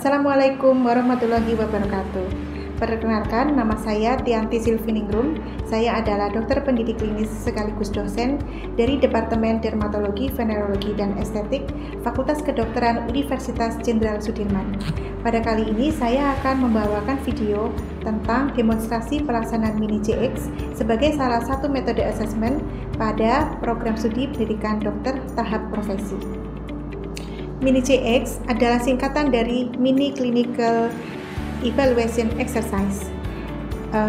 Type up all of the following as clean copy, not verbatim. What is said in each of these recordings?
Assalamualaikum warahmatullahi wabarakatuh. Perkenalkan, nama saya Tianti Silviningrum. Saya adalah dokter pendidik klinis sekaligus dosen dari Departemen Dermatologi, Venerologi, dan Estetik Fakultas Kedokteran Universitas Jenderal Sudirman. Pada kali ini saya akan membawakan video tentang demonstrasi pelaksanaan Mini JX sebagai salah satu metode asesmen pada program studi pendidikan dokter tahap profesi. Mini JX adalah singkatan dari Mini Clinical Evaluation Exercise.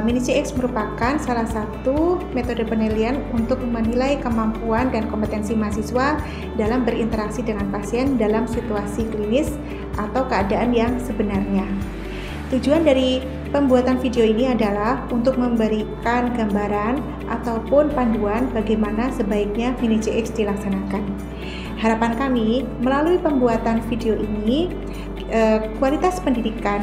Mini JX merupakan salah satu metode penilaian untuk menilai kemampuan dan kompetensi mahasiswa dalam berinteraksi dengan pasien dalam situasi klinis atau keadaan yang sebenarnya. Tujuan dari pembuatan video ini adalah untuk memberikan gambaran ataupun panduan bagaimana sebaiknya Mini JX dilaksanakan. Harapan kami, melalui pembuatan video ini, kualitas pendidikan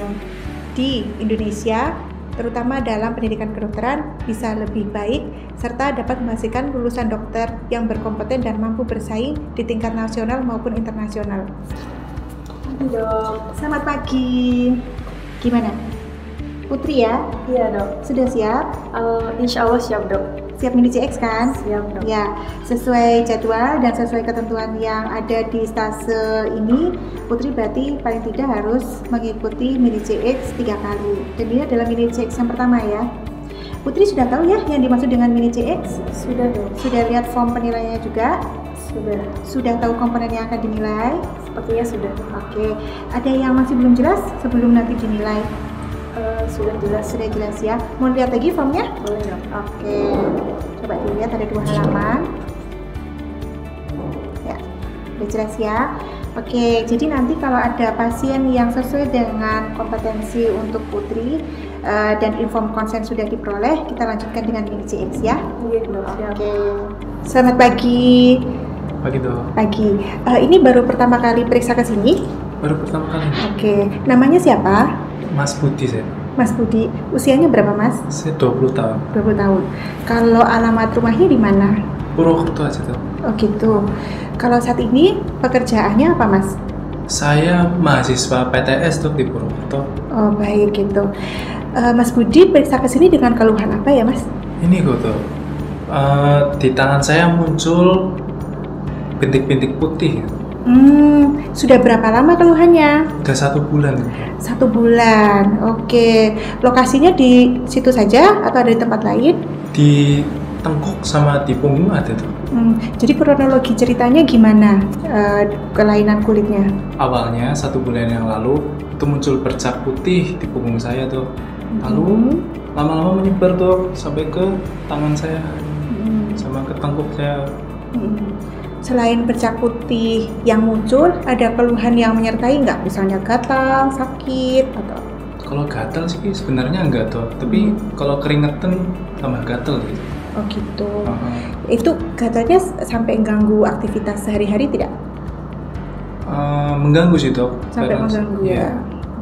di Indonesia, terutama dalam pendidikan kedokteran, bisa lebih baik, serta dapat menghasilkan lulusan dokter yang berkompeten dan mampu bersaing di tingkat nasional maupun internasional. Dok, Selamat pagi. Gimana? Putri ya? iya dok. Sudah siap? Insya Allah siap dok. Siap Mini JX kan? Siap dok. Ya, sesuai jadwal dan sesuai ketentuan yang ada di stase ini, Putri berarti paling tidak harus mengikuti Mini JX 3 kali. Dan ini adalah Mini JX yang pertama ya. Putri sudah tahu ya yang dimaksud dengan Mini JX? Sudah dok. Sudah lihat form penilaiannya juga? Sudah. Sudah tahu komponen yang akan dinilai? Sepertinya sudah. Oke, ada yang masih belum jelas sebelum nanti dinilai? Sudah jelas. Sudah jelas ya. Mau lihat lagi formnya? Boleh dok. Oke, coba dilihat, ada 2 halaman. Ya, udah jelas ya. Oke, jadi nanti kalau ada pasien yang sesuai dengan kompetensi untuk Putri dan inform konsen sudah diperoleh, kita lanjutkan dengan Mini JX ya. Iya dok. Siap. Oke, selamat pagi. Pagi dok. Pagi. Ini baru pertama kali periksa ke sini? Baru pertama kali. Oke, namanya siapa? Mas Budi saya. Mas Budi. Usianya berapa Mas? Saya 20 tahun. 20 tahun. Kalau alamat rumahnya di mana? Purwokerto aja dok. Oh gitu. Kalau saat ini pekerjaannya apa Mas? Saya mahasiswa PTS dok di Purwokerto. Oh baik gitu. Mas Budi periksa ke sini dengan keluhan apa ya Mas? Ini kok dok. Di tangan saya muncul bintik-bintik putih. Sudah berapa lama keluhannya? Udah 1 bulan. 1 bulan. Oke. Lokasinya di situ saja atau ada di tempat lain? Di tengkuk sama di punggung ada tuh. Jadi kronologi ceritanya gimana kelainan kulitnya? Awalnya 1 bulan yang lalu itu muncul bercak putih di punggung saya tuh. Lalu lama-lama menyebar tuh sampai ke tangan saya sama ke tengkuk saya. Selain bercak putih yang muncul, ada keluhan yang menyertai nggak? Misalnya gatal, sakit, atau? Kalau gatal sih sebenarnya enggak tuh, tapi kalau keringetan tambah gatal gitu. Oh gitu. Itu gatalnya sampai ganggu aktivitas sehari-hari tidak? Mengganggu sih dok. Sampai mengganggu ya. ya.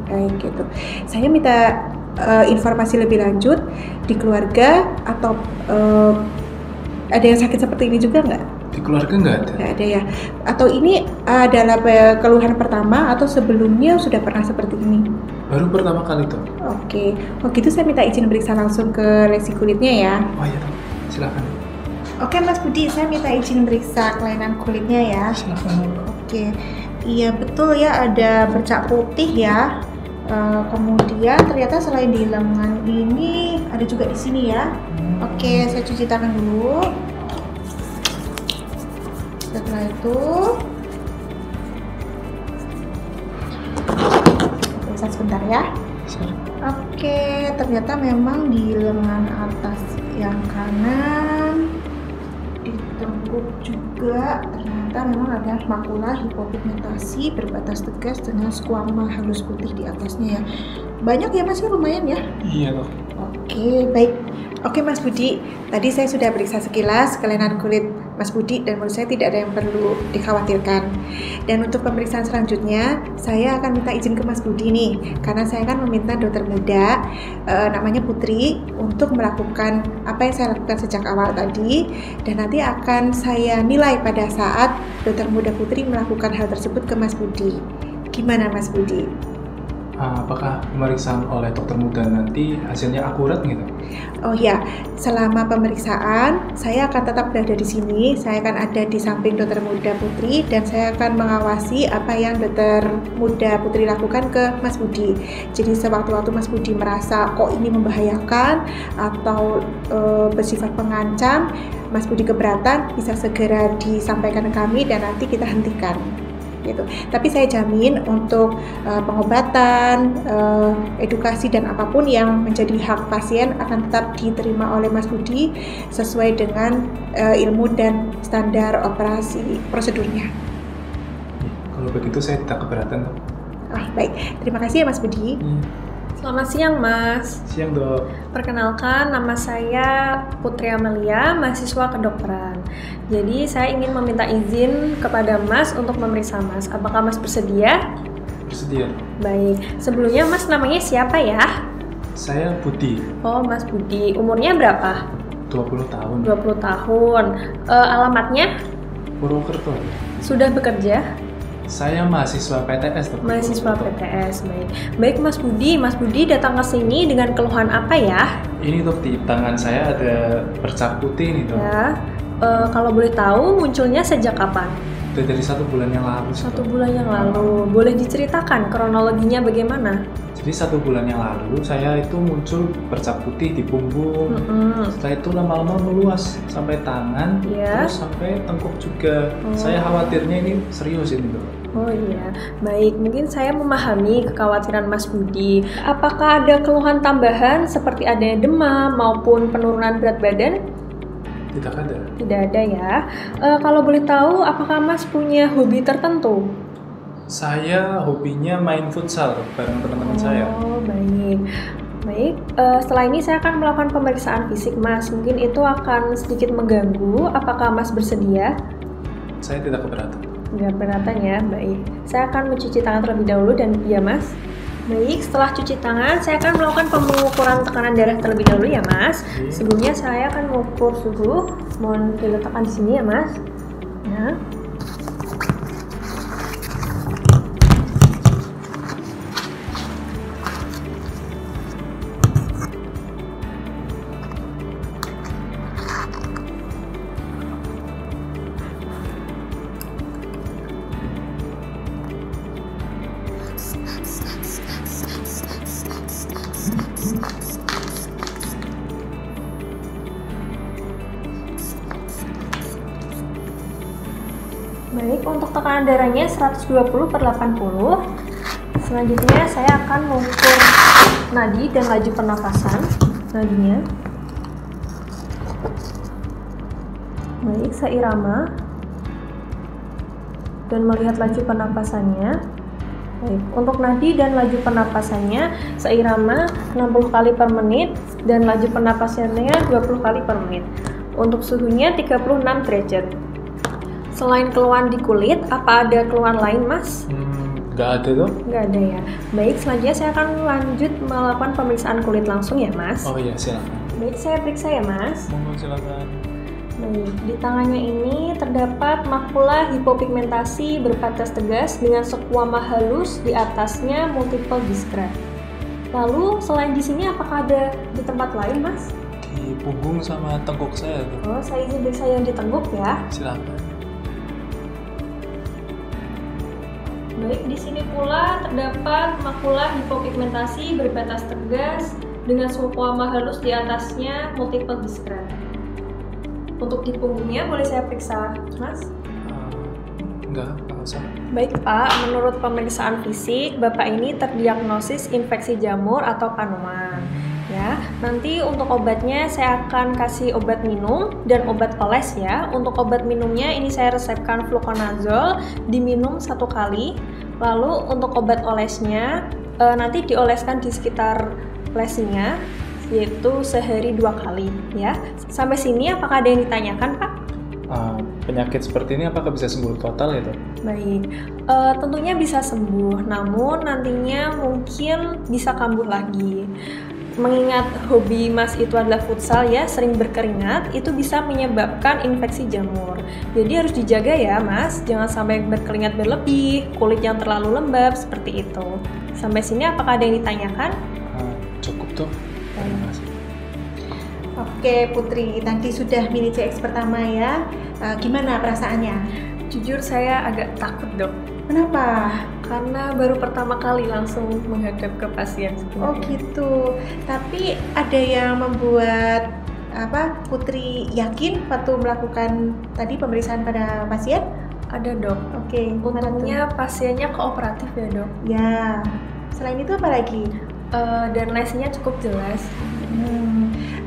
Baik gitu. Saya minta informasi lebih lanjut di keluarga atau ada yang sakit seperti ini juga nggak? Di keluarga nggak ada. Nggak ada ya. Atau ini adalah keluhan pertama atau sebelumnya sudah pernah seperti ini? Baru pertama kali tuh. Oke. Oh gitu, saya minta izin periksa langsung ke lesi kulitnya ya. Oh iya dok, silakan. Oke Mas Budi, saya minta izin periksa kelainan kulitnya ya. Silakan. Oke. Iya betul ya, ada bercak putih ya. Kemudian ternyata selain di lengan ini ada juga di sini ya. Oke, saya cuci tangan dulu. Setelah itu periksa sebentar ya. Oke, ternyata memang di lengan atas yang kanan, di tengkuk juga ternyata memang ada makula hipopigmentasi berbatas tegas dengan squama halus putih di atasnya ya. Banyak ya Mas, lumayan ya. Iya dok. Oke, baik. Oke Mas Budi, tadi saya sudah periksa sekilas kelainan kulit Mas Budi dan menurut saya tidak ada yang perlu dikhawatirkan. Dan untuk pemeriksaan selanjutnya, saya akan minta izin ke Mas Budi nih, karena saya akan meminta dokter muda namanya Putri untuk melakukan apa yang saya lakukan sejak awal tadi, dan nanti akan saya nilai pada saat dokter muda Putri melakukan hal tersebut ke Mas Budi. Gimana Mas Budi? Apakah pemeriksaan oleh dokter muda nanti hasilnya akurat gitu? Oh ya, selama pemeriksaan saya akan tetap berada di sini. Saya akan ada di samping dokter muda Putri dan saya akan mengawasi apa yang dokter muda Putri lakukan ke Mas Budi. Jadi sewaktu-waktu Mas Budi merasa kok ini membahayakan atau bersifat pengancam, Mas Budi keberatan, bisa segera disampaikan ke kami dan nanti kita hentikan. Gitu. Tapi saya jamin untuk pengobatan, edukasi dan apapun yang menjadi hak pasien akan tetap diterima oleh Mas Budi sesuai dengan ilmu dan standar operasi prosedurnya. Kalau begitu saya tidak keberatan, Dok. Baik, terima kasih ya Mas Budi. Selamat siang, Mas. Siang, Dok. Perkenalkan, nama saya Putri Amelia, mahasiswa kedokteran. Jadi saya ingin meminta izin kepada Mas untuk memeriksa Mas. Apakah Mas bersedia? Bersedia. Baik. Sebelumnya Mas namanya siapa ya? Saya Budi. Oh, Mas Budi. Umurnya berapa? 20 tahun. 20 tahun. Alamatnya? Purwokerto. Sudah bekerja? Saya mahasiswa PTS, Dok. Mahasiswa PTS, baik. Baik Mas Budi datang ke sini dengan keluhan apa ya? Ini, Dok, di tangan saya ada bercak putih nih, Dok. Ya. Kalau boleh tahu munculnya sejak kapan? Udah dari 1 bulan yang lalu. 1 bulan yang lalu. Boleh diceritakan kronologinya bagaimana? Jadi 1 bulan yang lalu saya itu muncul bercak putih di punggung. Setelah itu lama-lama meluas sampai tangan, terus sampai tengkuk juga. Saya khawatirnya ini serius ini, Dok. Oh iya, baik. Mungkin saya memahami kekhawatiran Mas Budi. Apakah ada keluhan tambahan seperti adanya demam maupun penurunan berat badan? Tidak ada. Tidak ada ya. Kalau boleh tahu, apakah Mas punya hobi tertentu? Saya hobinya main futsal bareng teman-teman saya. Oh, baik. Baik, setelah ini saya akan melakukan pemeriksaan fisik Mas. Mungkin itu akan sedikit mengganggu. Apakah Mas bersedia? Saya tidak keberatan. Nggak keberatan ya, baik. Saya akan mencuci tangan terlebih dahulu dan iya Mas. Baik, setelah cuci tangan, saya akan melakukan pengukuran tekanan darah terlebih dahulu ya Mas. Sebelumnya saya akan mengukur suhu. Mohon diletakkan di sini ya Mas. Nah. Baik, untuk tekanan darahnya 120/80. Selanjutnya saya akan mengukur nadi dan laju pernapasan nadinya. Baik, seirama dan melihat laju pernapasannya. Baik, untuk nadi dan laju pernapasannya seirama 60 kali per menit dan laju pernapasannya 20 kali per menit. Untuk suhunya 36 derajat. Selain keluhan di kulit, apa ada keluhan lain, Mas? Nggak ada, Dok. Nggak ada ya. Baik, selanjutnya saya akan lanjut melakukan pemeriksaan kulit langsung ya, Mas. Oh iya, silakan. Baik, saya periksa ya, Mas. Mohon silakan. Baik, di tangannya ini terdapat makula hipopigmentasi berbatas tegas dengan sekuama halus di atasnya multiple discrete. Lalu, selain di sini apakah ada di tempat lain, Mas? Di punggung sama tengkuk saya, Dok. Oh, saya izin periksa yang di tengkuk ya. Silakan. Baik, di sini pula terdapat makula hipopigmentasi berbatas tegas dengan sekuama halus di atasnya multiple discrete. Untuk di punggungnya boleh saya periksa, Mas? Enggak usah. Baik Pak, menurut pemeriksaan fisik, Bapak ini terdiagnosis infeksi jamur atau panuan. Ya, nanti untuk obatnya saya akan kasih obat minum dan obat oles ya. Untuk obat minumnya ini saya resepkan fluconazole, diminum 1 kali. Lalu untuk obat olesnya nanti dioleskan di sekitar lesinya, yaitu sehari 2 kali ya. Sampai sini apakah ada yang ditanyakan Pak? Penyakit seperti ini apakah bisa sembuh total ya, Dok? Baik, tentunya bisa sembuh, namun nantinya mungkin bisa kambuh lagi. mengingat hobi Mas itu adalah futsal ya, sering berkeringat, itu bisa menyebabkan infeksi jamur. Jadi harus dijaga ya Mas, jangan sampai berkeringat berlebih, kulit yang terlalu lembab, seperti itu. Sampai sini apakah ada yang ditanyakan? Cukup tuh. Terima kasih. Oke Putri, tadi sudah mini CX pertama ya. Gimana perasaannya? Jujur saya agak takut dok. Kenapa? Karena baru pertama kali langsung menghadap ke pasien sebenarnya. Oh gitu. Tapi ada yang membuat Putri yakin waktu melakukan tadi pemeriksaan pada pasien? Ada dok. Oke. Untungnya pasiennya kooperatif ya dok. Ya. Selain itu apa lagi? Dan lesnya cukup jelas.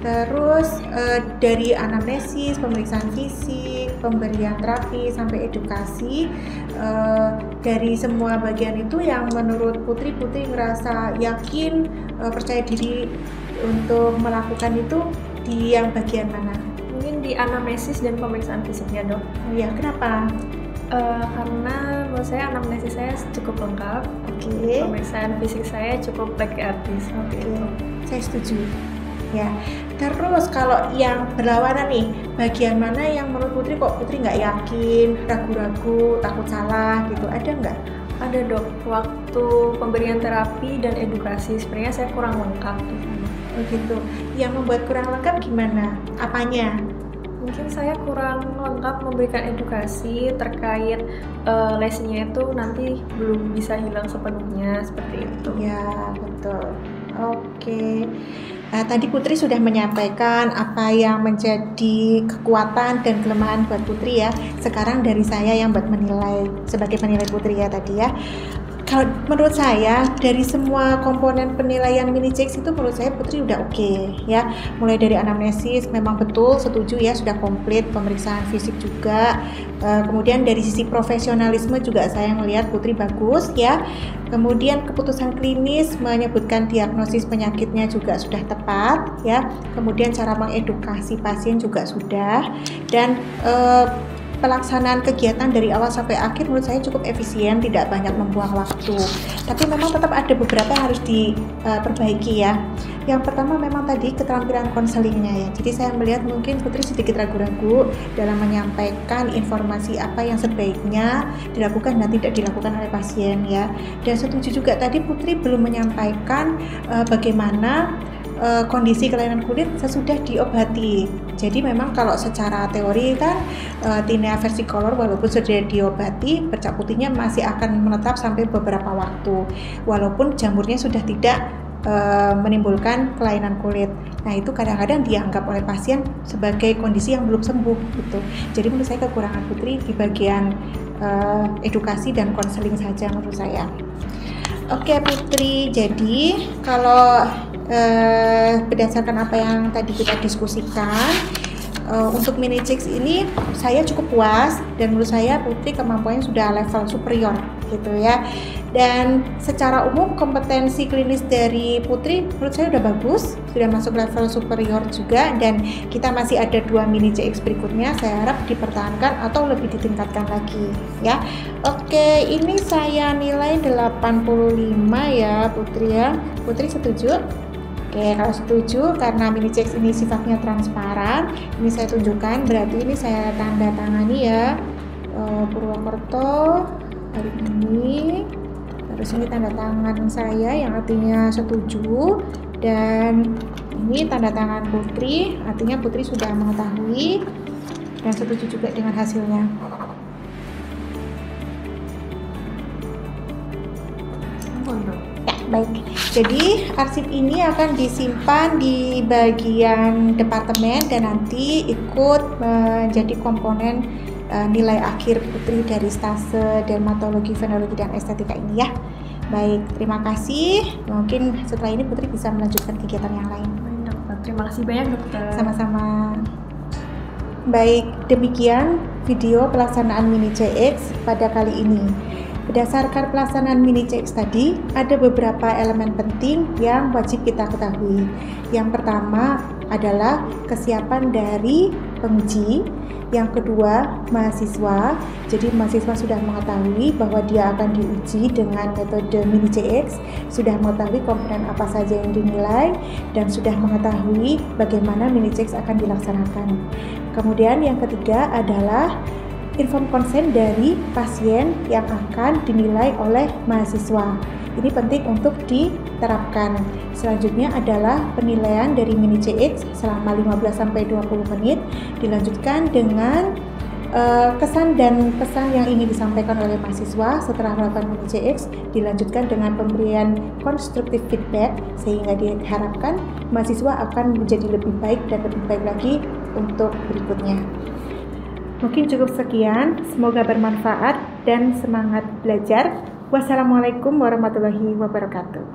Terus dari anamnesis, pemeriksaan fisik, pemberian terapi sampai edukasi, dari semua bagian itu yang menurut Putri ngerasa yakin, percaya diri untuk melakukan itu di yang bagian mana? Mungkin di anamnesis dan pemeriksaan fisiknya dok. Iya, kenapa? Karena menurut saya anamnesis saya cukup lengkap. Oke. Pemeriksaan fisik saya cukup like artis. Oke. Saya setuju. Ya, terus kalau yang berlawanan nih, bagian mana yang menurut Putri kok Putri nggak yakin, ragu-ragu, takut salah gitu, ada nggak? Ada dok, waktu pemberian terapi dan edukasi sebenarnya saya kurang lengkap di sana. Oh gitu, yang membuat kurang lengkap gimana? Apanya? Mungkin saya kurang lengkap memberikan edukasi terkait lesnya itu nanti belum bisa hilang sepenuhnya, seperti itu. Ya, betul. Oke. Tadi Putri sudah menyampaikan apa yang menjadi kekuatan dan kelemahan buat Putri ya. Sekarang dari saya yang buat menilai sebagai penilai Putri ya tadi ya. Kalau menurut saya dari semua komponen penilaian mini CX itu menurut saya Putri udah oke ya. Mulai dari anamnesis memang betul setuju ya sudah komplit, pemeriksaan fisik juga. Kemudian dari sisi profesionalisme juga saya melihat Putri bagus ya. Kemudian keputusan klinis menyebutkan diagnosis penyakitnya juga sudah tepat ya. Kemudian cara mengedukasi pasien juga sudah, dan pelaksanaan kegiatan dari awal sampai akhir menurut saya cukup efisien, tidak banyak membuang waktu. Tapi memang tetap ada beberapa yang harus diperbaiki ya. Yang pertama memang tadi keterampilan konselingnya ya. Jadi saya melihat mungkin Putri sedikit ragu-ragu dalam menyampaikan informasi apa yang sebaiknya dilakukan dan tidak dilakukan oleh pasien ya. Dan setuju juga tadi Putri belum menyampaikan bagaimana kondisi kelainan kulit sesudah diobati. Jadi memang kalau secara teori kan tinea versicolor walaupun sudah diobati, bercak putihnya masih akan menetap sampai beberapa waktu walaupun jamurnya sudah tidak menimbulkan kelainan kulit. Nah itu kadang-kadang dianggap oleh pasien sebagai kondisi yang belum sembuh gitu. Jadi menurut saya kekurangan Putri di bagian edukasi dan konseling saja menurut saya. Oke Putri, jadi kalau berdasarkan apa yang tadi kita diskusikan, untuk mini CX ini saya cukup puas dan menurut saya Putri kemampuannya sudah level superior gitu ya. Dan secara umum kompetensi klinis dari Putri menurut saya udah bagus, sudah masuk level superior juga, dan kita masih ada 2 mini CX berikutnya, saya harap dipertahankan atau lebih ditingkatkan lagi ya. Oke, ini saya nilai 85 ya Putri ya. Putri setuju? Oke, kalau setuju karena mini CX ini sifatnya transparan, ini saya tunjukkan, berarti ini saya tanda tangani ya, Purwokerto hari ini. Terus ini tanda tangan saya yang artinya setuju, dan ini tanda tangan Putri, artinya Putri sudah mengetahui dan setuju juga dengan hasilnya. Ya, baik. Jadi arsip ini akan disimpan di bagian departemen dan nanti ikut menjadi komponen nilai akhir Putri dari stase dermatologi, venerologi, dan estetika ini ya. Baik, terima kasih. Mungkin setelah ini Putri bisa melanjutkan kegiatan yang lain. Terima kasih banyak dokter. Sama-sama. Baik, demikian video pelaksanaan mini CX pada kali ini. Berdasarkan pelaksanaan mini CX tadi, ada beberapa elemen penting yang wajib kita ketahui. Yang pertama adalah kesiapan dari penguji. Yang kedua, mahasiswa. Jadi mahasiswa sudah mengetahui bahwa dia akan diuji dengan metode mini CX, sudah mengetahui komponen apa saja yang dinilai, dan sudah mengetahui bagaimana mini CX akan dilaksanakan. Kemudian yang ketiga adalah informed consent dari pasien yang akan dinilai oleh mahasiswa. Ini penting untuk diterapkan. Selanjutnya adalah penilaian dari mini CX selama 15-20 menit, dilanjutkan dengan kesan dan pesan yang ingin disampaikan oleh mahasiswa. Setelah melakukan mini CX, dilanjutkan dengan pemberian constructive feedback, sehingga diharapkan mahasiswa akan menjadi lebih baik dan lebih baik lagi untuk berikutnya. Mungkin cukup sekian, semoga bermanfaat dan semangat belajar. Wassalamualaikum warahmatullahi wabarakatuh.